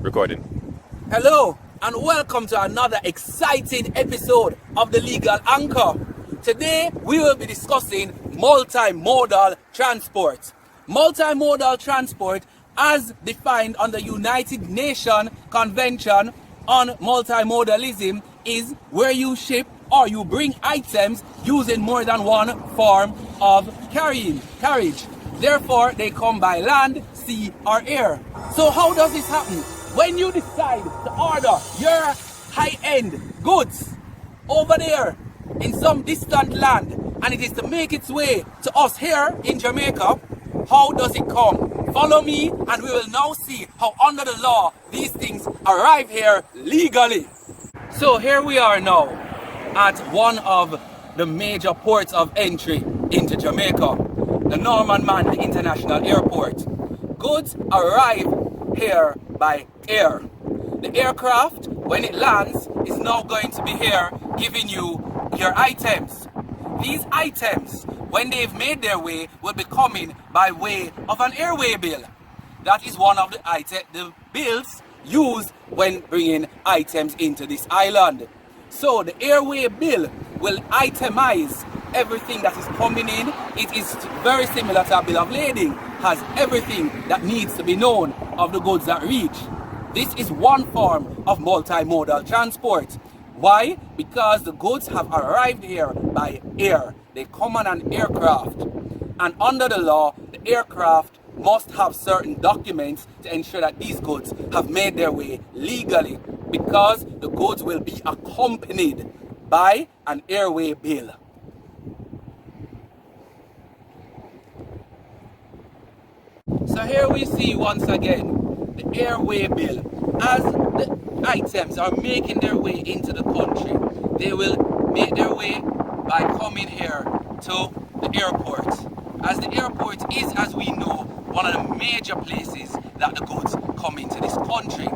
Recording. Hello and welcome to another exciting episode of the Legal Anchor. Today we will be discussing multimodal transport. Multimodal transport, as defined on the United Nations Convention on Multimodalism, is where you ship or you bring items using more than one form of carriage. Therefore, they come by land, sea or air. So how does this happen? When you decide to order your high-end goods over there in some distant land and it is to make its way to us here in Jamaica, how does it come? Follow me and we will now see how under the law these things arrive here legally. So here we are now at one of the major ports of entry into Jamaica, the Norman Manley International Airport. Goods arrive here by air. The aircraft, when it lands, is now going to be here giving you your items. These items, when they've made their way, will be coming by way of an airway bill. That is one of the bills used when bringing items into this island. So the airway bill will itemize everything that is coming in. It is very similar to a bill of lading, has everything that needs to be known of the goods that reach. This is one form of multimodal transport. Why? Because the goods have arrived here by air. They come on an aircraft. And under the law, the aircraft must have certain documents to ensure that these goods have made their way legally, because the goods will be accompanied by an airway bill. So here we see once again the airway bill. As the items are making their way into the country, they will make their way by coming here to the airport. As the airport is, as we know, one of the major places that the goods come into this country.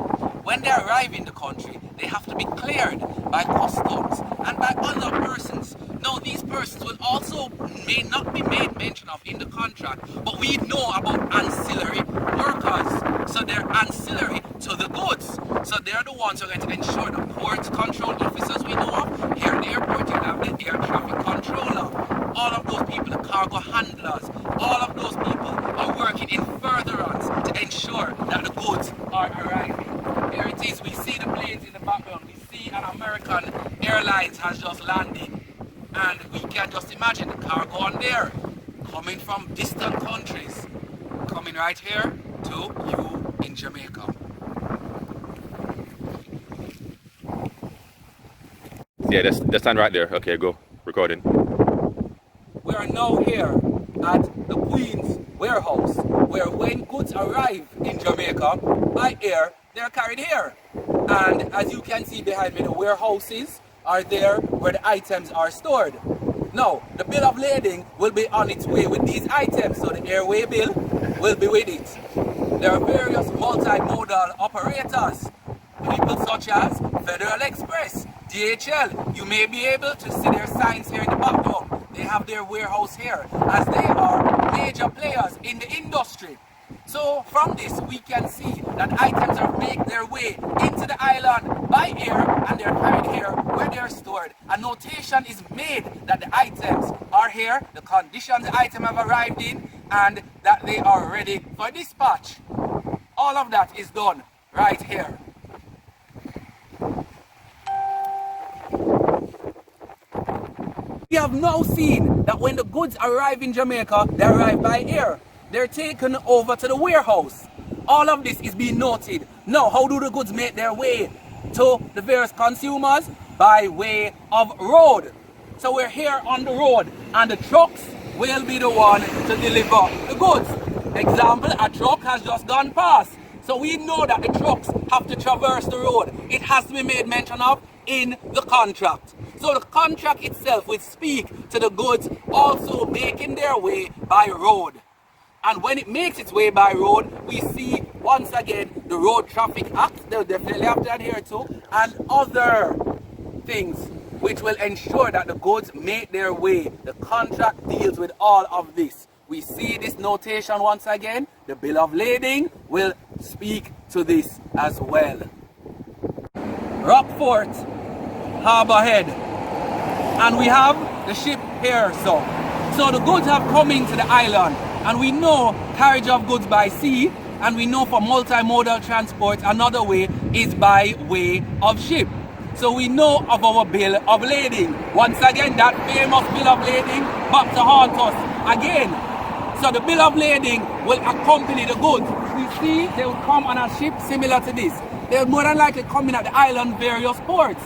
When they arrive in the country, they have to be cleared by customs and by other persons. Now, these persons will also may not be made mention of in the contract, but we know about ancillary workers. So they're ancillary to the goods. So they're the ones who are going to ensure the port control officers we know of. Here in the airport, you have the air traffic controller. All of those people, the cargo handlers, all of those people are working in furtherance to ensure that the goods are arriving. Here it is, we see the planes in the background. We see an American Airlines has just landed. And we can just imagine the cargo on there, coming from distant countries, coming right here to you in Jamaica. Yeah, that's stand right there. Okay, go. Recording. We are now here at the Queen's warehouse, where when goods arrive in Jamaica by air, they're carried here. And as you can see behind me, the warehouses are there where the items are stored. Now, the bill of lading will be on its way with these items, so the airway bill will be with it. There are various multimodal operators, people such as Federal Express, DHL. You may be able to see their signs here in the background. They have their warehouse here, as they are major players in the industry. So from this we can see that items are making their way into the island by air and they're carried here where they're stored. A notation is made that the items are here, the conditions the item have arrived in, and that they are ready for dispatch. All of that is done right here. We have now seen that when the goods arrive in Jamaica, they arrive by air. They're taken over to the warehouse. All of this is being noted. Now, how do the goods make their way to the various consumers? By way of road. So we're here on the road and the trucks will be the one to deliver the goods. Example, a truck has just gone past. So we know that the trucks have to traverse the road. It has to be made mention of in the contract. So the contract itself will speak to the goods also making their way by road. And when it makes its way by road, we see once again the Road Traffic Act, they'll definitely have to adhere to, and other things which will ensure that the goods make their way. The contract deals with all of this. We see this notation once again. The bill of lading will speak to this as well. Rockfort, Harbour Head, and we have the ship here. So the goods have come into the island, and we know carriage of goods by sea, and we know for multimodal transport another way is by way of ship. So we know of our bill of lading. Once again, that famous bill of lading back to haunt us again. So the bill of lading will accompany the goods. We see they will come on a ship similar to this. They will more than likely come in at the island various ports.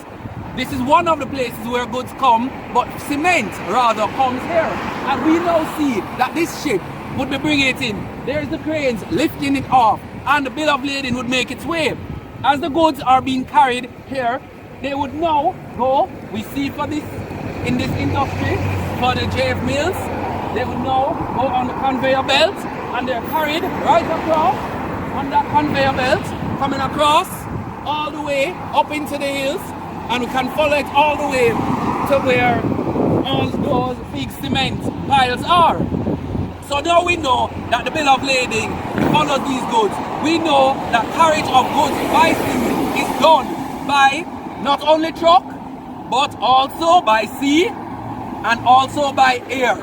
This is one of the places where goods come, but cement rather comes here. And we now see that this ship would be bringing it in. There's the cranes lifting it off, and the bill of lading would make its way. As the goods are being carried here, they would now go, we see for this, in this industry, for the JF mills, they would now go on the conveyor belt, and they're carried right across on that conveyor belt, coming across all the way up into the hills, and we can follow it all the way to where all those big cement piles are. So now we know that the bill of lading follows these goods. We know that carriage of goods by sea is done by not only truck, but also by sea and also by air.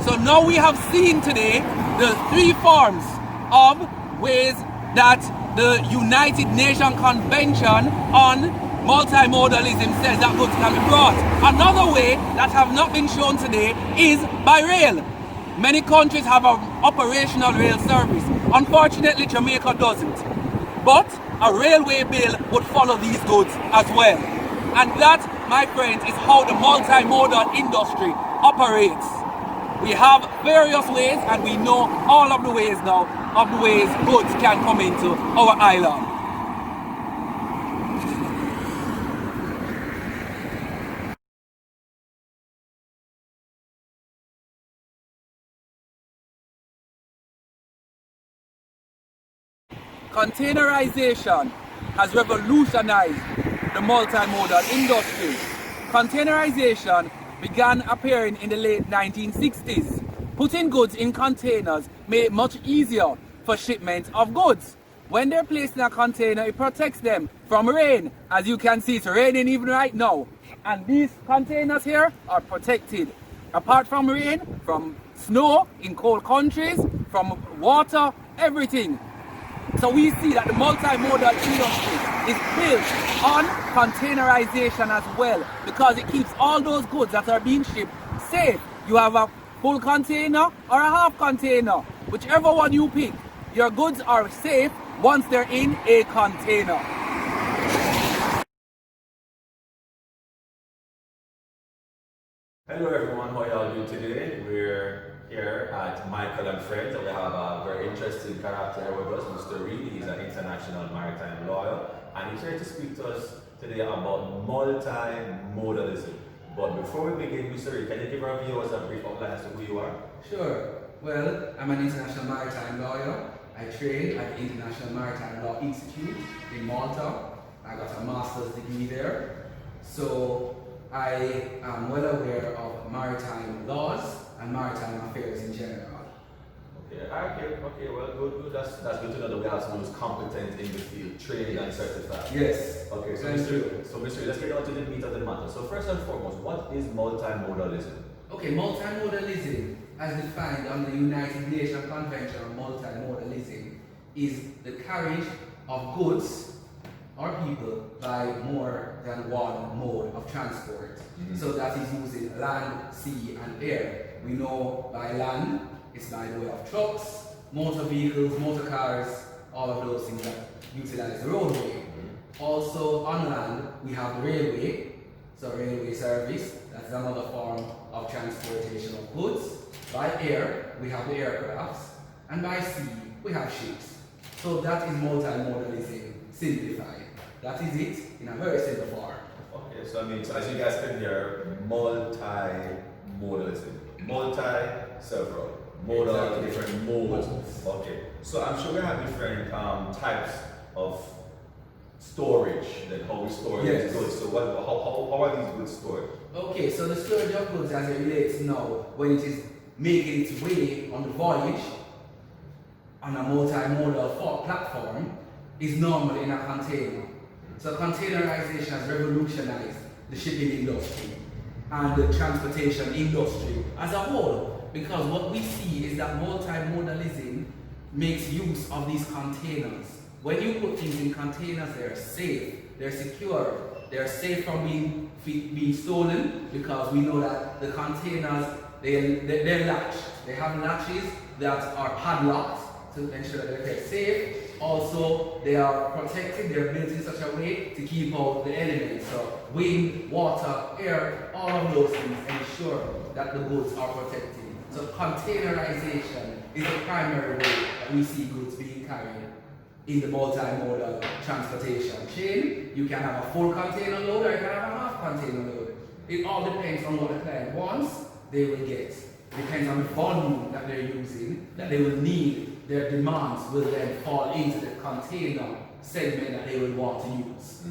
So now we have seen today the three forms of ways that the United Nations Convention on Multimodalism says that goods can be brought. Another way that have not been shown today is by rail. Many countries have an operational rail service. Unfortunately, Jamaica doesn't. But a railway bill would follow these goods as well. And that, my friends, is how the multimodal industry operates. We have various ways, and we know all of the ways now of the ways goods can come into our island. Containerization has revolutionized the multimodal industry. Containerization began appearing in the late 1960s. Putting goods in containers made it much easier for shipment of goods. When they're placed in a container, it protects them from rain. As you can see, it's raining even right now. And these containers here are protected. Apart from rain, from snow in cold countries, from water, everything. So we see that the multimodal industry is built on containerization as well, because it keeps all those goods that are being shipped safe. You have a full container or a half container, whichever one you pick. Your goods are safe once they're in a container. Hello everyone, how y'all doing today? We're here at Michael and Friends, and we have a very interesting character here with us, Mr. Reed. He's an international maritime lawyer, and he's here to speak to us today about multimodalism. But before we begin, Mr. Reed, can you give our viewers a brief outline as to who you are? Sure. Well, I'm an international maritime lawyer. I trained at the International Maritime Law Institute in Malta. I got a master's degree there. So I am well aware of maritime laws and maritime affairs in general. Okay, well, good. That's good to know that we have someone who's competent in the field, trained and certified. Yes. Okay, so Mr. Let's get on to the meat of the matter. So first and foremost, what is multimodalism? Okay, multimodalism, as defined under the United Nations Convention on Multimodalism, is the carriage of goods or people by more than one mode of transport. So that is using land, sea, and air. We know by land, it's by the way of trucks, motor vehicles, motor cars, all of those things that utilize the roadway. Also on land, we have the railway, so railway service, that's another form of transportation of goods. By air, we have the aircrafts, and by sea, we have ships. So that is multimodalism simplified. That is it in a very simple form. Okay, so I mean, so as you guys can hear, multimodalism. Multi, several. Modal, Exactly. different modes. Okay, so I'm sure we have different types of storage, like how we store these goods. So how are these goods stored? Okay, so the storage of goods as it relates now, when it is making its way on the voyage on a multimodal platform, is normally in a container. So containerization has revolutionized the shipping industry and the transportation industry as a whole, because what we see is that multimodalism makes use of these containers. When you put things in containers, they're safe, they're secure, they're safe from being stolen, because we know that the containers, they're latched. They have latches that are padlocked to ensure that they're kept safe. Also, they are protected, they're built in such a way to keep out the elements. So wind, water, air, all of those things ensure that the goods are protected. So containerization is the primary way that we see goods being carried in the multimodal transportation chain. You can have a full container load or you can have a half container load. It all depends on what the client wants, they will get. It depends on the volume that they're using, that they will need. Their demands will then fall into the container segment that they will want to use.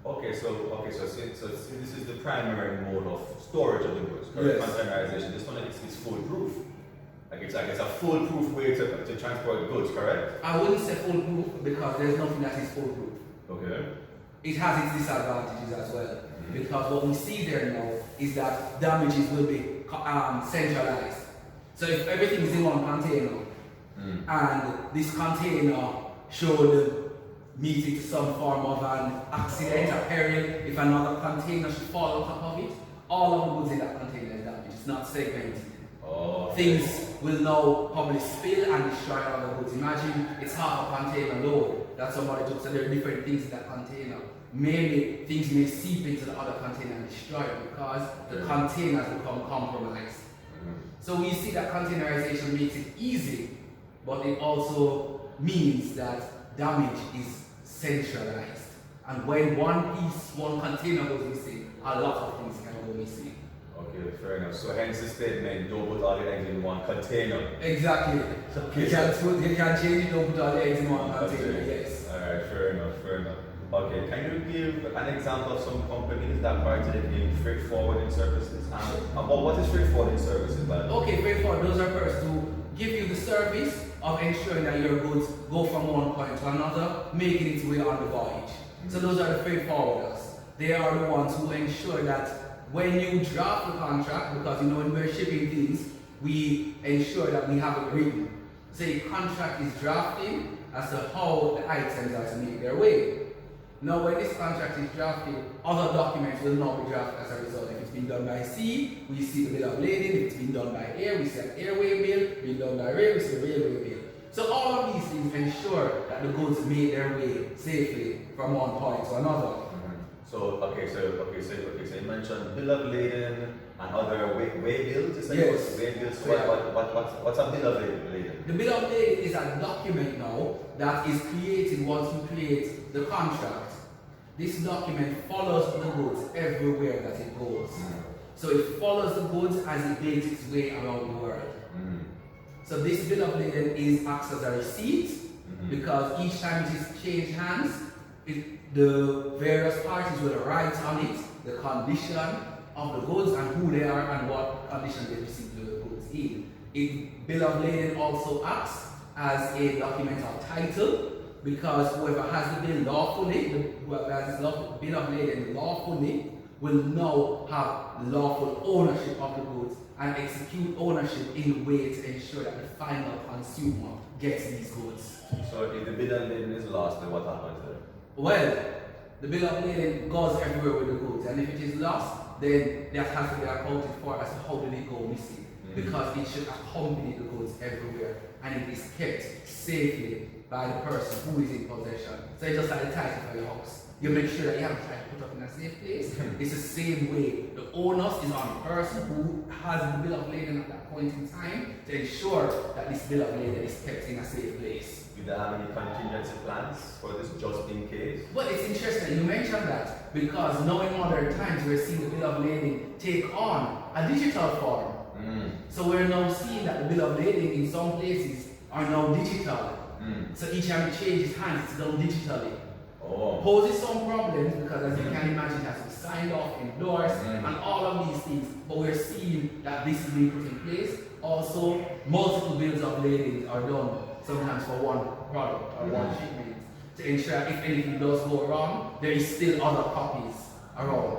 Okay, so this is the primary mode of storage of the goods, correct? Yes. Containerization. This one is foolproof. It's a foolproof way to transport goods, correct? I wouldn't say foolproof because there's nothing that is foolproof. Okay. It has its disadvantages as well, because what we see there now is that damages will be centralized. So if everything is in one container, and this container should meet into some form of an accident, a peril, if another container should fall on top of it, all of the goods in that container is damaged. It's not segmented. Things will now probably spill and destroy other goods. Imagine it's half a container load that somebody took, so there are different things in that container. Maybe things may seep into the other container and destroy it because the containers become compromised. So we see that containerization makes it easy, but it also means that damage is centralized. And when one container goes missing, a lot of things can go missing. Okay, fair enough. So hence the statement, don't put all your eggs in one container. Exactly. Okay, You can change it, don't put all your eggs in one container, yes. Alright, fair enough. Okay, can you give an example of some companies that partake in freight forwarding services? What is freight forwarding services, by the way? Okay, freight forwarding, those are first to give you the service of ensuring that your goods go from one point to another, making its way on the voyage. So those are the freight forwarders. They are the ones who ensure that when you draft the contract, because when we're shipping things, we ensure that we have it written. So a contract is drafted as to how the items are to make their way. Now when this contract is drafted, other documents will not be drafted as a result. If it's been done by sea, we see the bill of lading. If it's been done by air, we see an airway bill. Been done by rail, we see a railway bill. So all of these things ensure that the goods made their way safely from one point to another. So you mentioned bill of lading and other way bills. Yes. Way bills. So Yeah. what's a bill of lading? The bill of lading is a document now that is created once you create the contract. This document follows the goods everywhere that it goes. So it follows the goods as it makes its way around the world. So this bill of lading acts as a receipt, because each time it is changed hands, the various parties will write on it the condition of the goods and who they are and what condition they received the goods in. Bill of lading also acts as a document of title, because whoever has the bill lawfully, whoever has this bill of lading lawfully, will now have lawful ownership of the goods and execute ownership in a way to ensure that the final consumer gets these goods. So if the bill of lading is lost, then what happens there? Well, the bill of lading goes everywhere with the goods, and if it is lost, then that has to be accounted for as to how did it go missing, because it should accompany the goods everywhere, and it is kept safely by the person who is in possession. So it's just like the title for your house. You make sure that you have the title put up in a safe place. It's the same way. The onus is on the person who has the bill of lading at that point in time to ensure that this bill of lading is kept in a safe place. Do they have any contingency plans for this, just in case? Well, it's interesting you mentioned that, because now in modern times we're seeing the bill of lading take on a digital form. So we're now seeing that the bill of lading in some places are now digital. So each time it changes hands, it's done digitally. Poses some problems because, as you can imagine, it has to be signed off, endorsed, and all of these things. But we're seeing that this is being put in place. Also, multiple bills of lading are done sometimes for one product or one shipment. to ensure if anything does go wrong, there is still other copies around.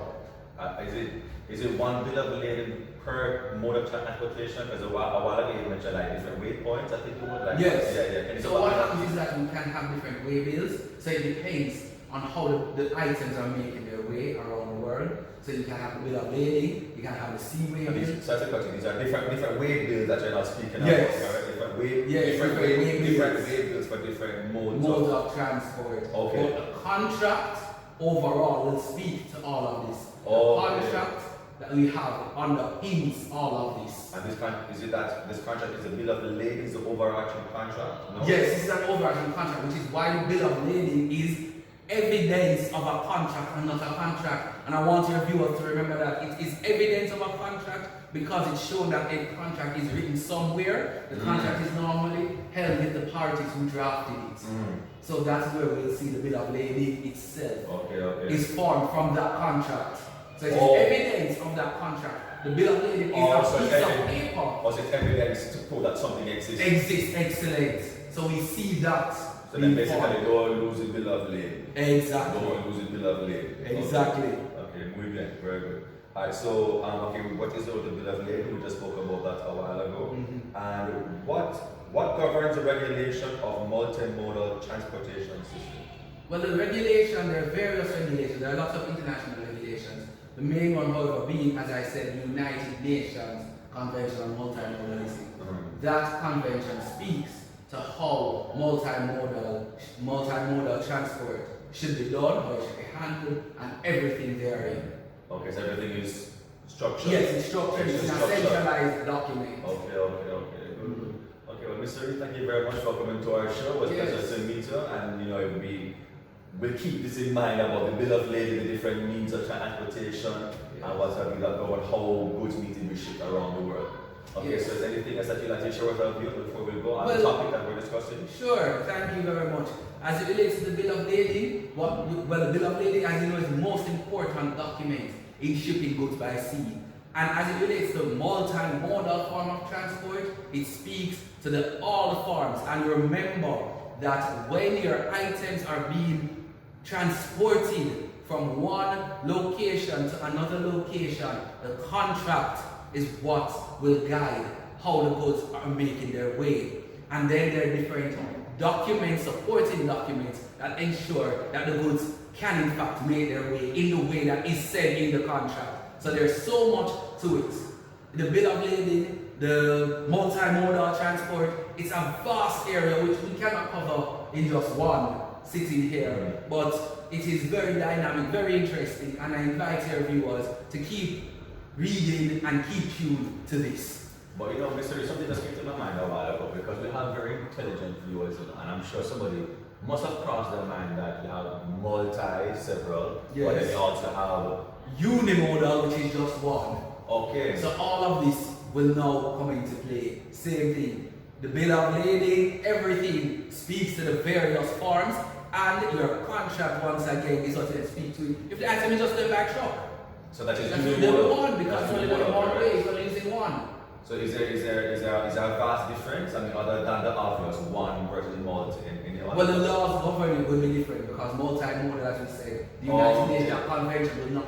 Is it one bill of lading per mode of transportation? Because a while ago you mentioned like different weight points. I think you would like. Yes. Yeah. So what happens is that we can have different way bills. So it depends on how the items are making their way around the world. So you can have a bill of lading, you can have the seaway bill. So these are different weight bills that you're not speaking about. Yes. Right? Different weight bills for different modes of transport. Okay. But the contract overall will speak to all of this. Okay. The contract that we have underpins all of this. And is it that this contract is a bill of lading, is the overarching contract? No? Yes, this is an overarching contract, which is why the bill of lading is evidence of a contract and not a contract. And I want your viewers to remember that it is evidence of a contract because it shows that a contract is written somewhere. The contract is normally held with the parties who drafted it. So that's where we'll see the bill of lading itself is formed from that contract. So it is evidence of that contract. The bill of lading is a piece of paper. Or is it evidence to prove that something exists? Excellent. So we see that. So then basically don't lose the bill of lading. Exactly. Don't lose the bill of lading. Exactly. Okay, muy bien, very good. Alright, so what is the bill of lading? We just spoke about that a while ago. And what governs the regulation of multimodal transportation system? Well, the regulation, there are various regulations. There are lots of international regulations. The main one, however, being, as I said, the United Nations Convention on Multimodalism. That convention speaks to how multimodal transport should be done, how it should be handled, and everything therein. Okay, so everything is structured? Yes, it's structured. It's a centralized document. Okay. Okay, well, Mr. Reed, thank you very much for coming to our show. It was a pleasure to meet you, and we'll keep this in mind about the bill of lading, the different means of transportation, and what have you that go and how goods need to be shipped around the world. Okay, so is there anything else that you'd like to share with our viewers before we go on the topic that we're discussing? Sure, thank you very much. As it relates to the bill of lading, the bill of lading, as you know, is the most important document in shipping goods by sea. And as it relates to multimodal form of transport, it speaks to all the forms. And remember that when your items are being transported from one location to another location, the contract is what will guide how the goods are making their way. And then there are different documents, supporting documents that ensure that the goods can in fact make their way in the way that is said in the contract. So there's so much to it. The bill of lading, the multimodal transport, it's a vast area which we cannot cover in just one sitting here. But it is very dynamic, very interesting, and I invite your viewers to keep reading and keep tuned to this. But Mr. Reed, something that came to my mind a while ago, because we have very intelligent viewers, and I'm sure somebody must have crossed their mind that we have several, but then we also have unimodal, which is just one. Okay. So all of this will now come into play. Same thing. The bill of lading, everything speaks to the various forms, and your contract once again is what it speaks to. If the item is just a back truck, so that is unimodal one, because it's only one way, it's only using one. So is there a vast difference? I mean, other than the obvious one versus multi in the Well, the laws governing will be different because multimodal, as we said, the United Nations Convention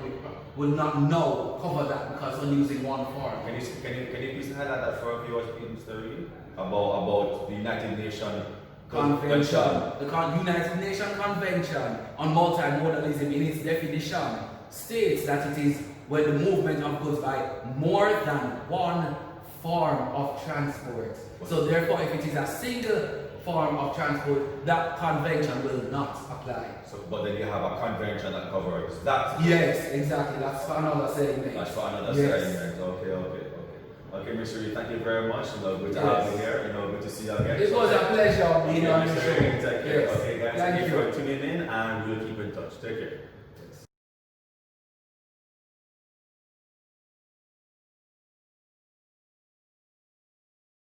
will not now cover that because we're using one form. Can you please highlight that for our viewers, Mr. Reed, about the United Nations Convention? The United Nations Convention on Multimodalism, in its definition, states that it is when the movement of goods by more than one form of transport. So therefore, if it is a single form of transport, that convention will not apply. So, but then you have a convention that covers that. Yes, exactly. That's for another segment. That's for another segment. Okay, Mr. Reed, thank you very much. Good to have you here. Good to see you again. It was a pleasure being on the show. Okay, guys, thank you for tuning in, and we'll keep in touch. Take care.